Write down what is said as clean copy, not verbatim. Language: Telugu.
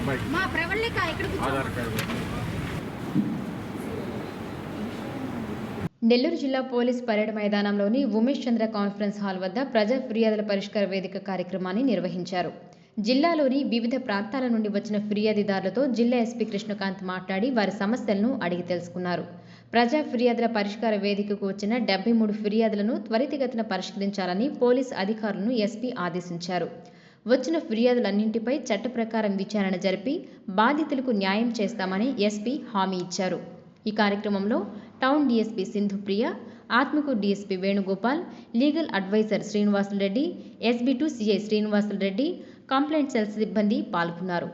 మా ప్రవళిక ఇక్కడ ఆధార్ కార్డు. నెల్లూరు జిల్లా పోలీస్ పరేడ్ మైదానంలోని ఉమేష్ చంద్ర కాన్ఫరెన్స్ హాల్ వద్ద ప్రజా ఫిర్యాదుల పరిష్కార వేదిక కార్యక్రమాన్ని నిర్వహించారు. జిల్లాలోని వివిధ ప్రాంతాల నుండి వచ్చిన ఫిర్యాదుదారులతో జిల్లా ఎస్పీ కృష్ణకాంత్ మాట్లాడి వారి సమస్యలను అడిగి తెలుసుకున్నారు. ప్రజా ఫిర్యాదుల పరిష్కార వేదికకు వచ్చిన 73 ఫిర్యాదులను త్వరితగతిన పరిష్కరించాలని పోలీస్ అధికారులను ఎస్పీ ఆదేశించారు. వచ్చిన ఫిర్యాదులన్నింటిపై చట్ట ప్రకారం విచారణ జరిపి బాధితులకు న్యాయం చేస్తామని ఎస్పీ హామీ ఇచ్చారు. ఈ కార్యక్రమంలో town DSP Sindhupriya, Atmakur DSP Venugopal, legal advisor Srinivasulu Reddy, ఎస్బీ2 CI Srinivasulu Reddy, complaint cell సిబ్బంది పాల్గొన్నారు.